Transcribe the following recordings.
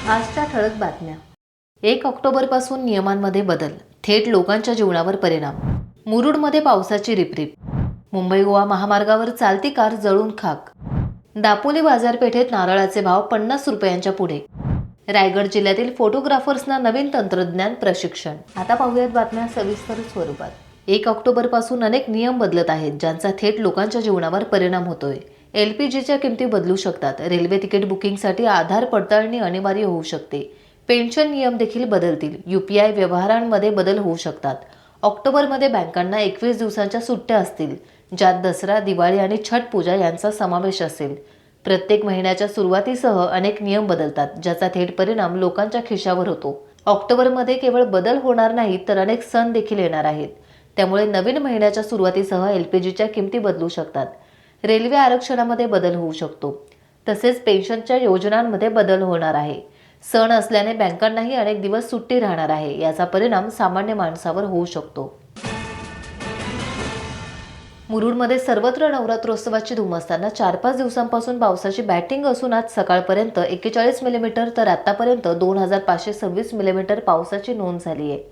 आजच्या ठळक बातम्या. 1 ऑक्टोबरपासून नियमांमध्ये बदल, थेट लोकांच्या जीवनावर परिणाम. मुरुडमध्ये पावसाची रिपरिप. मुंबई गोवा महामार्गावर चालती कार जळून खाक. दापोली बाजारपेठेत नारळाचे भाव 50 रुपयांच्या पुढे. रायगड जिल्ह्यातील फोटोग्राफर्सना नवीन तंत्रज्ञान प्रशिक्षण. आता पाहूयात बातम्या सविस्तर स्वरूपात. 1 ऑक्टोबरपासून अनेक नियम बदलत आहेत, ज्यांचा थेट लोकांच्या जीवनावर परिणाम होतोय. LPGच्या किमती बदलू शकतात. रेल्वे तिकीट बुकिंगसाठी आधार पडताळणी अनिवार्य होऊ शकते. पेन्शन नियम देखील बदलतील. UPI व्यवहारांमध्ये बदल होऊ शकतात. ऑक्टोबरमध्ये बँकांना 21 दिवसांच्या सुट्ट्या असतील, ज्यात दसरा, दिवाळी आणि छठ पूजा यांचा समावेश असेल. प्रत्येक महिन्याच्या सुरुवातीसह अनेक नियम बदलतात, ज्याचा थेट परिणाम लोकांच्या खिशावर होतो. ऑक्टोबरमध्ये केवळ बदल होणार नाहीत, तर अनेक सण देखील येणार आहेत. त्यामुळे नवीन महिन्याच्या सुरुवातीसह LPGच्या किमती बदलू शकतात. रेल्वे आरक्षणामध्ये बदल होऊ शकतो. तसेच पेन्शनच्या योजनांमध्ये बदल होणार आहे. सण असल्याने बँकांनाही अनेक दिवस सुट्टी राहणार आहे. याचा परिणाम सामान्य माणसावर होऊ शकतो. मुरुडमध्ये सर्वत्र नवरात्रोत्सवाची धूम असताना 4-5 दिवसांपासून पावसाची बॅटिंग असून आज सकाळपर्यंत 41 मिलीमीटर तर आतापर्यंत 2526 मिलीमीटर पावसाची नोंद झाली आहे.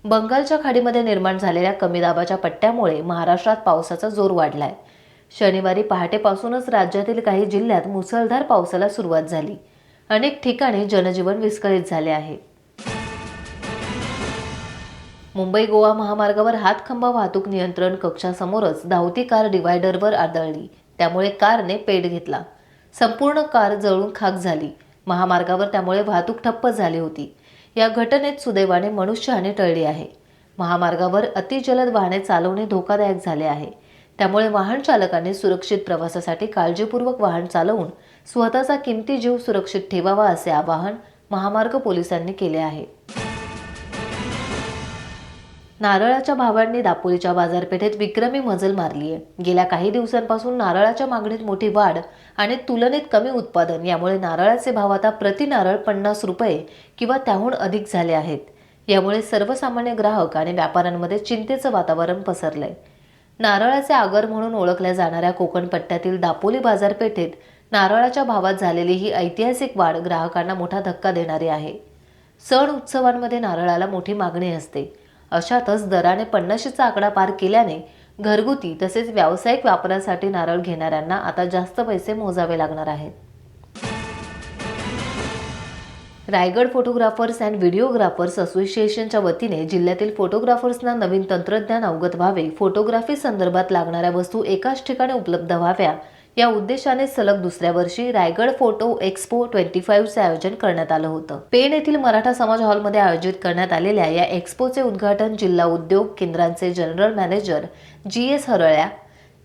बंगालच्या खाडीमध्ये निर्माण झालेल्या कमी दाबाच्या पट्ट्यामुळे महाराष्ट्रात पावसाचा जोर वाढलाय. शनिवारी पहाटेपासूनच राज्यातील काही जिल्ह्यात मुसळधार पावसाला सुरुवात झाली. अनेक ठिकाणी जनजीवन विस्कळीत झाले आहे. मुंबई गोवा महामार्गावर हातखंबा वाहतूक नियंत्रण कक्षासमोरच धावती कार डिव्हायडरवर आदळली. त्यामुळे कारने पेट घेतला. संपूर्ण कार जळून खाक झाली. महामार्गावर त्यामुळे वाहतूक ठप्प झाली होती. या घटनेत सुदैवाने मनुष्यहानी टळली आहे. महामार्गावर अतिजलद वाहने चालवणे धोकादायक झाले आहे. त्यामुळे वाहन चालकांनी सुरक्षित प्रवासासाठी काळजीपूर्वक वाहन चालवून स्वतःचा किमती जीव सुरक्षित ठेवावा, असे आवाहन महामार्ग पोलिसांनी केले आहे. नारळाच्या भावांनी दापोलीच्या बाजारपेठेत विक्रमी मजल मारली आहे. गेल्या काही दिवसांपासून नारळाच्या मागणीत मोठी वाढ आणि तुलनेत कमी उत्पादन यामुळे नारळाचे भाव आता प्रति नारळ 50 रुपये किंवा त्याहून अधिक झाले आहेत. यामुळे सर्वसामान्य ग्राहक आणि व्यापाऱ्यांमध्ये चिंतेचं वातावरण पसरलंय. नारळाचे आगर म्हणून ओळखल्या जाणाऱ्या कोकण पट्ट्यातील दापोली बाजारपेठेत नारळाच्या भावात झालेली ही ऐतिहासिक वाढ ग्राहकांना मोठा धक्का देणारी आहे. सण उत्सवांमध्ये नारळाला मोठी मागणी असते. अशातच दराने 50चा आकडा पार केल्याने घरगुती तसेच व्यावसायिक वापरासाठी नारळ घेणाऱ्यांना आता जास्त पैसे मोजावे लागणार आहेत. रायगड फोटोग्राफर्स अँड व्हिडिओग्राफर्स असोसिएशनच्या वतीने जिल्ह्यातील फोटोग्राफर्सना नवीन तंत्रज्ञान अवगत व्हावे, फोटोग्राफी संदर्भात लागणाऱ्या वस्तू एकाच ठिकाणी उपलब्ध व्हाव्या या उद्देशाने सलग दुसऱ्या वर्षी रायगड फोटो एक्स्पो 25चे आयोजन करण्यात आलं होतं. पेण येथील मराठा समाज हॉलमध्ये आयोजित करण्यात आलेल्या या एक्स्पोचे उद्घाटन जिल्हा उद्योग केंद्रांचे जनरल मॅनेजर GS हरळ्या,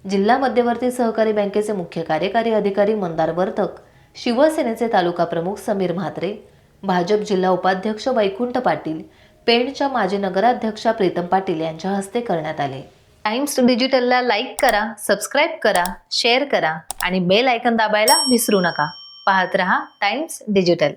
जिल्हा मध्यवर्ती सहकारी बँकेचे मुख्य कार्यकारी अधिकारी मंदार वर्तक, शिवसेनेचे तालुका प्रमुख समीर म्हात्रे, भाजप जिल्हा उपाध्यक्ष वैकुंठ पाटील, पेणच्या माजी नगराध्यक्षा प्रीतम पाटील यांच्या हस्ते करण्यात आले. टाइम्स डिजिटलला लाईक करा, सबस्क्राईब करा, शेअर करा आणि बेल आयकॉन दाबायला विसरू नका. पाहत रहा टाइम्स डिजिटल.